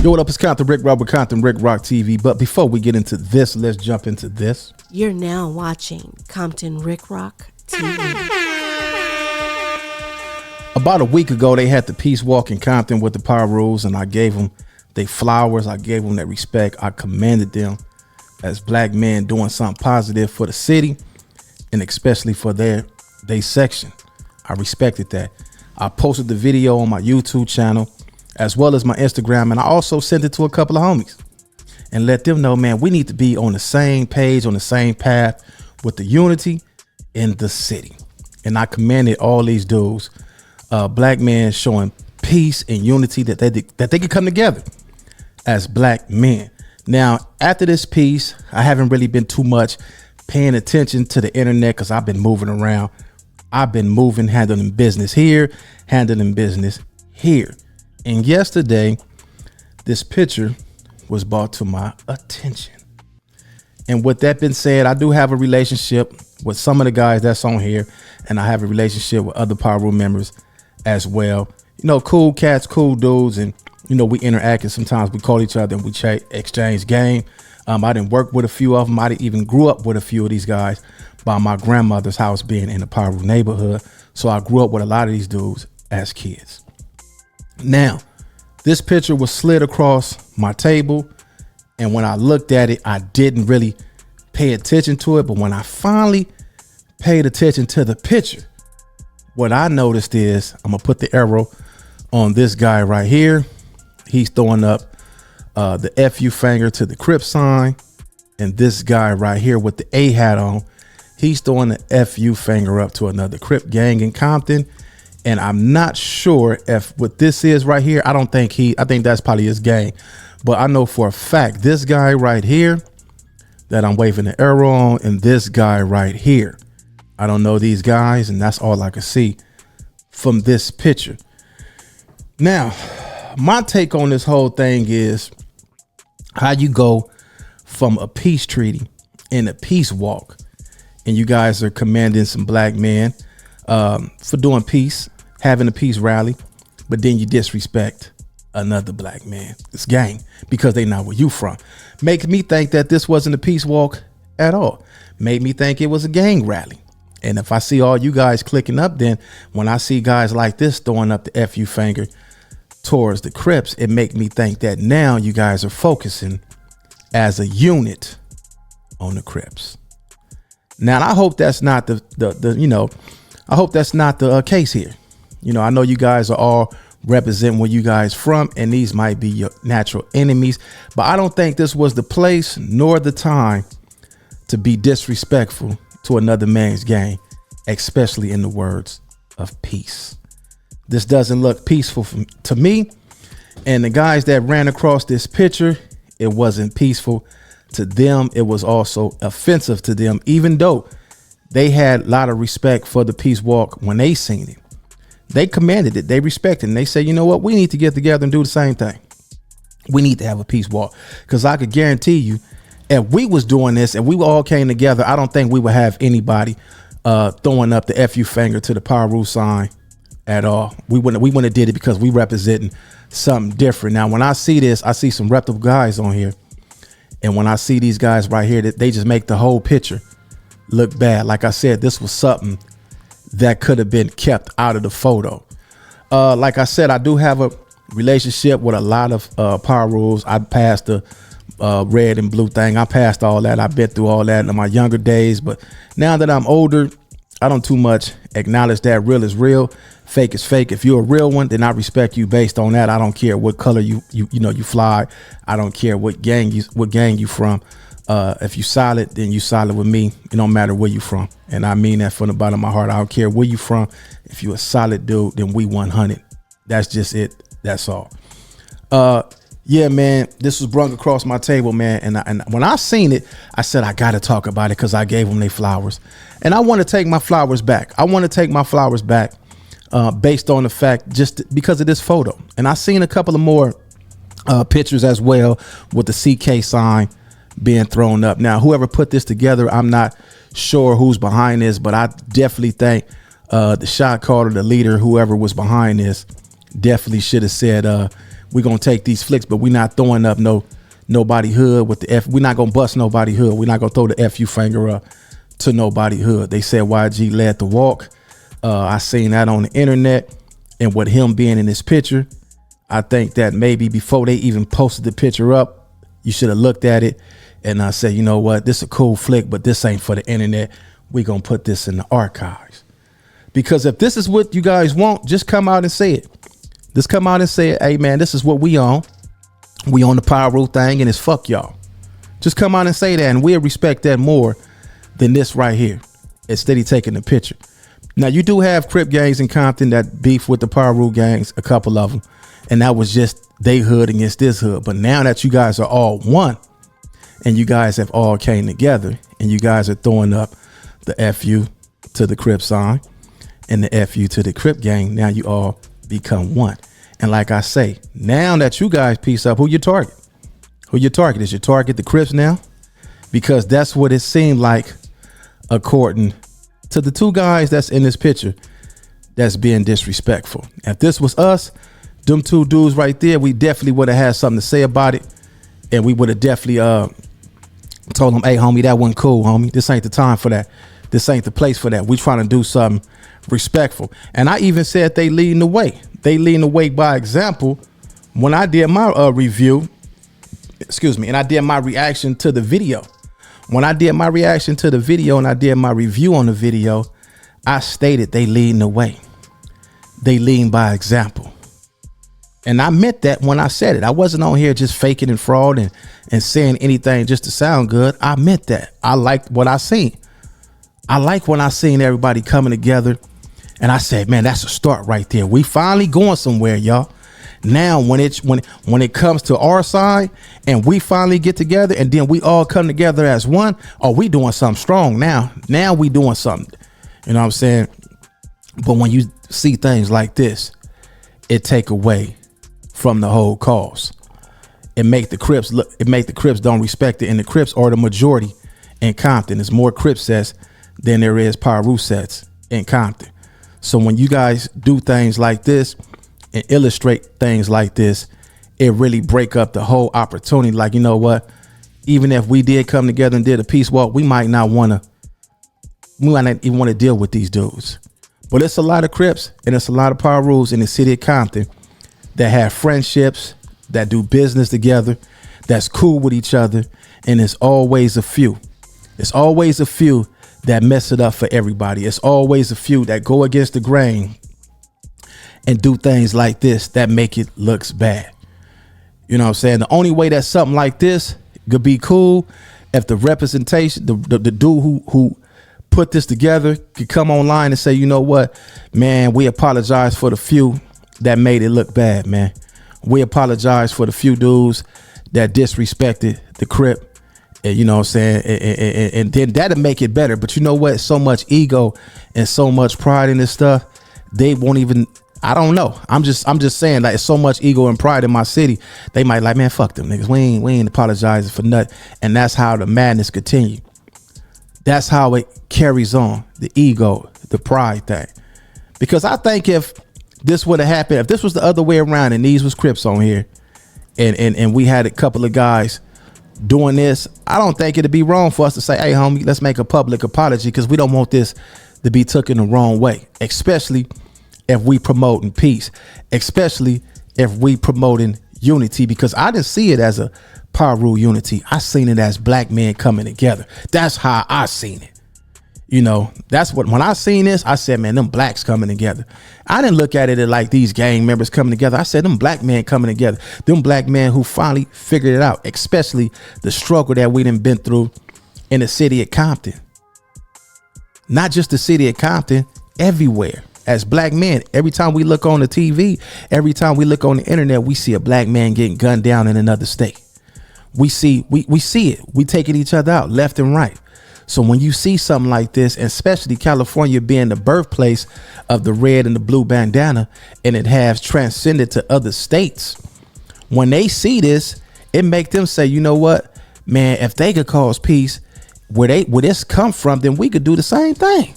Yo, what up? It's Compton Rick Rock with Compton Rick Rock TV. But before we get into this, let's jump into this. You're now watching Compton Rick Rock TV. About a week ago, they had the peace walk in Compton with the PIRUs, and I gave them their flowers. I gave them that respect. I commended them as black men doing something positive for the city, and especially for their section. I respected that. I posted the video on my YouTube channel as well as my Instagram, and I also sent it to a couple of homies and let them know, man, we need to be on the same page, on the same path with the unity in the city. And I commended all these dudes, black men showing peace and unity, that they could come together as black men. Now, after this piece, I haven't really been too much paying attention to the internet because I've been moving around. I've been moving, handling business here, handling business here. And yesterday, this picture was brought to my attention. And with that being said, I do have a relationship with some of the guys that's on here, and I have a relationship with other PIRU members as well. You know, cool cats, cool dudes, and you know, we interact, and sometimes we call each other and we exchange game. I didn't work with a few of them. I didn't even grew up with a few of these guys by my grandmother's house being in the PIRU neighborhood. So I grew up with a lot of these dudes as kids. Now, this picture was slid across my table, and when I looked at it, I didn't really pay attention to it. But when I finally paid attention to the picture, what I noticed is, I'm gonna put the arrow on this guy right here. He's throwing up the FU finger to the CRIPS sign, and this guy right here with the A hat on, he's throwing the FU finger up to another Crip gang in Compton. And I'm not sure if what this is right here. I think that's probably his gang. But I know for a fact, this guy right here that I'm waving the arrow on, and this guy right here, I don't know these guys, and that's all I can see from this picture. Now, my take on this whole thing is how you go from a peace treaty and a peace walk, and you guys are commanding some black men for doing peace, having a peace rally, but then you disrespect another black man, this gang, because they not where you from. Make me think that this wasn't a peace walk at all. Made me think it was a gang rally. And if I see all you guys clicking up, then when I see guys like this throwing up the FU finger towards the Crips, it make me think that now you guys are focusing as a unit on the Crips. Now, I hope that's not I hope that's not the case here. You know, I know you guys are all representing where you guys from, and these might be your natural enemies, but I don't think this was the place nor the time to be disrespectful to another man's gang, especially in the words of peace. This doesn't look peaceful to me. And the guys that ran across this picture, it wasn't peaceful to them. It was also offensive to them, even though they had a lot of respect for the peace walk when they seen it. They commanded it. They respected it. And they said, you know what? We need to get together and do the same thing. We need to have a peace walk, because I could guarantee you, if we was doing this and we all came together, I don't think we would have anybody throwing up the FU finger to the PIRU sign at all. We wouldn't have did it because we representing something different. Now, when I see this, I see some reputable guys on here. And when I see these guys right here, that they just make the whole picture look bad. Like I said, this was something that could have been kept out of the photo. Like I said, I do have a relationship with a lot of PIRUs. I passed the red and blue thing. I passed all that. I've been through all that in my younger days. But now that I'm older, I don't too much acknowledge that real is real, fake is fake. If you're a real one, then I respect you based on that. I don't care what color you fly. I don't care what gang you from. If you solid, then you solid with me. It don't matter where you from. And I mean that from the bottom of my heart. I don't care where you from. If you a solid dude, then we 100. That's just it. That's all. Yeah, man, this was brung across my table, man. And when I seen it, I said, I got to talk about it because I gave them their flowers. And I want to take my flowers back. I want to take my flowers back based on the fact, just because of this photo. And I seen a couple of more pictures as well with the CK sign being thrown up. Now, whoever put this together, I'm not sure who's behind this, but I definitely think the shot caller, the leader, whoever was behind this, definitely should have said, we're gonna take these flicks, but we're not throwing up nobody hood with the F. We're not gonna bust nobody hood. We're not gonna throw the FU finger up to nobody hood. They said YG led the walk. I seen that on the internet, and with him being in this picture, I think that maybe before they even posted the picture up, you should have looked at it and I said, you know what, this is a cool flick, but this ain't for the internet. We're gonna put this in the archives. Because if this is what you guys want, just come out and say it. Just come out and say it. Hey man, this is what we on. We on the PIRU thing, and it's fuck y'all. Just come out and say that, and we'll respect that more than this right here. Instead of taking the picture. Now you do have Crip gangs in Compton that beef with the PIRU gangs, a couple of them, and that was just they hood against this hood. But now that you guys are all one, and you guys have all came together, and you guys are throwing up the FU to the Crip sign and the FU to the Crip gang, now you all become one. And like I say, now that you guys piece up, who your target? Who your target? Is your target the Crips now? Because that's what it seemed like, according to the two guys that's in this picture that's being disrespectful. If this was us, them two dudes right there, we definitely would have had something to say about it. And we would have definitely told them, hey, homie, that wasn't cool, homie. This ain't the time for that. This ain't the place for that. We trying to do something respectful. And I even said they leading the way. They leading the way by example. When I did my review, and I did my reaction to the video. When I did my reaction to the video and I did my review on the video, I stated they leading the way. They leading by example. And I meant that when I said it. I wasn't on here just faking and fraud and saying anything just to sound good. I meant that. I liked what I seen. I like when I seen everybody coming together. And I said, man, that's a start right there. We finally going somewhere, y'all. Now, when it comes to our side and we finally get together and then we all come together as one, oh, we doing something strong now. Now we doing something. You know what I'm saying? But when you see things like this, it take away from the whole cause. It make the Crips look. It make the Crips don't respect it, and the Crips are the majority in Compton. There's more Crip sets than there is PIRU sets in Compton. So when you guys do things like this and illustrate things like this, it really break up the whole opportunity. Like, you know what? Even if we did come together and did a peace walk, we might not even want to deal with these dudes. But it's a lot of Crips and it's a lot of PIRUs in the city of Compton that have friendships, that do business together, that's cool with each other. And it's always a few. It's always a few that mess it up for everybody. It's always a few that go against the grain and do things like this that make it looks bad. You know what I'm saying? The only way that something like this could be cool if the representation, the dude who put this together could come online and say, you know what, man, we apologize for the few that made it look bad, man. We apologize for the few dudes that disrespected the Crip. And, you know what I'm saying? And then that'll make it better. But you know what? So much ego and so much pride in this stuff. They won't even, I don't know. I'm just saying, like, it's so much ego and pride in my city. They might like, man, fuck them niggas. We ain't apologizing for nothing. And that's how the madness continue. That's how it carries on. The ego, the pride thing. Because I think if this would have happened, if this was the other way around and these was Crips on here and we had a couple of guys doing this, I don't think it'd be wrong for us to say, hey, homie, let's make a public apology, because we don't want this to be taken the wrong way, especially if we promoting peace, especially if we promoting unity, because I didn't see it as a PIRU unity. I seen it as black men coming together. That's how I seen it. You know, that's what, when I seen this, I said, man, them blacks coming together. I didn't look at it like these gang members coming together. I said, them black men coming together. Them black men who finally figured it out, especially the struggle that we done been through in the city of Compton. Not just the city of Compton, everywhere. As black men, every time we look on the TV, every time we look on the internet, we see a black man getting gunned down in another state. We see it. We taking each other out left and right. So when you see something like this, especially California being the birthplace of the red and the blue bandana, and it has transcended to other states, when they see this, it make them say, you know what, man, if they could cause peace where this come from, then we could do the same thing.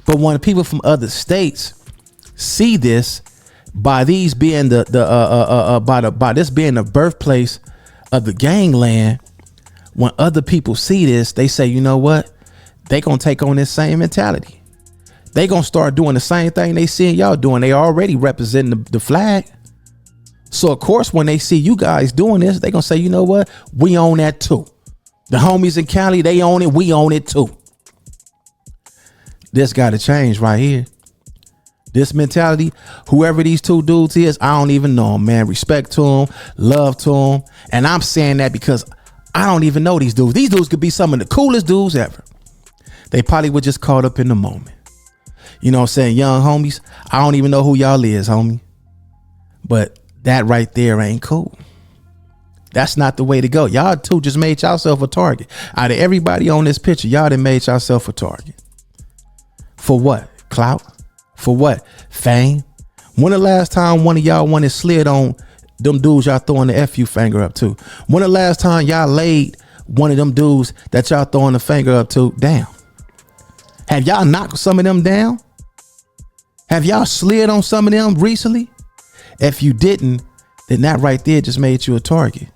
But when people from other states see this, by these being by this being the birthplace of the gangland, when other people see this, they say, you know what? They gonna take on this same mentality. They gonna start doing the same thing they seeing y'all doing. They already representing the flag. So of course, when they see you guys doing this, they gonna say, you know what? We own that too. The homies in Cali, they own it. We own it too. This got to change right here. This mentality, whoever these two dudes is, I don't even know them, man. Respect to them, love to them. And I'm saying that because I don't even know these dudes. These dudes could be some of the coolest dudes ever. They probably were just caught up in the moment. You know what I'm saying? Young homies, I don't even know who y'all is, homie. But that right there ain't cool. That's not the way to go. Y'all two just made yourself a target. Out of everybody on this picture, y'all done made yourself a target. For what? Clout? For what? Fame? When the last time one of y'all wanted slid on them dudes y'all throwing the FU finger up to? When the last time y'all laid one of them dudes that y'all throwing the finger up to down? Have y'all knocked some of them down? Have y'all slid on some of them recently? If you didn't, then that right there just made you a target.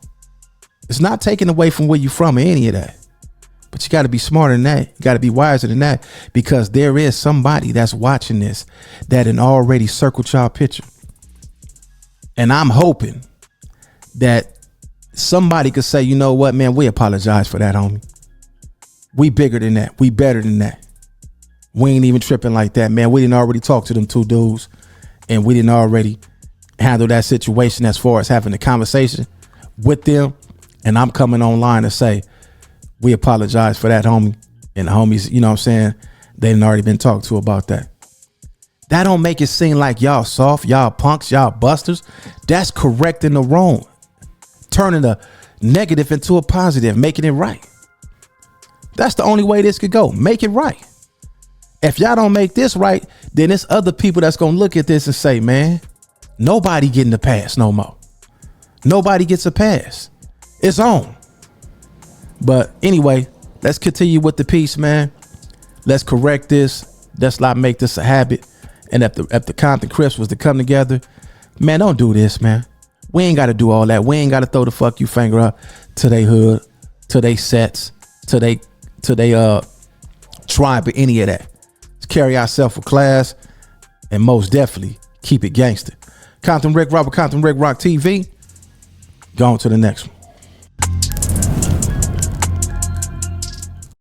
It's not taken away from where you from or any of that. But you got to be smarter than that. You got to be wiser than that, because there is somebody that's watching this that had already circled y'all picture. And I'm hoping that somebody could say, you know what, man, we apologize for that, homie. We bigger than that. We better than that. We ain't even tripping like that, man. We didn't already talk to them two dudes, and we didn't already handle that situation as far as having a conversation with them. And I'm coming online to say, we apologize for that, homie. And the homies, you know what I'm saying, they done already been talked to about that. That don't make it seem like y'all soft, y'all punks, y'all busters. That's correcting the wrong. Turning a negative into a positive, making it right. That's the only way this could go. Make it right. If y'all don't make this right, then there's other people that's going to look at this and say, man, nobody getting a pass no more. Nobody gets a pass. It's on. But anyway, let's continue with the piece, man. Let's correct this. Let's not make this a habit. And if the Compton Crips was to come together, man, don't do this, man. We ain't got to do all that. We ain't got to throw the fuck you finger up to they hood, to they sets, to they tribe, or any of that. Let's carry ourselves with class, and most definitely keep it gangster. Compton Rick Rock with Compton Rick Rock TV. Go on to the next one.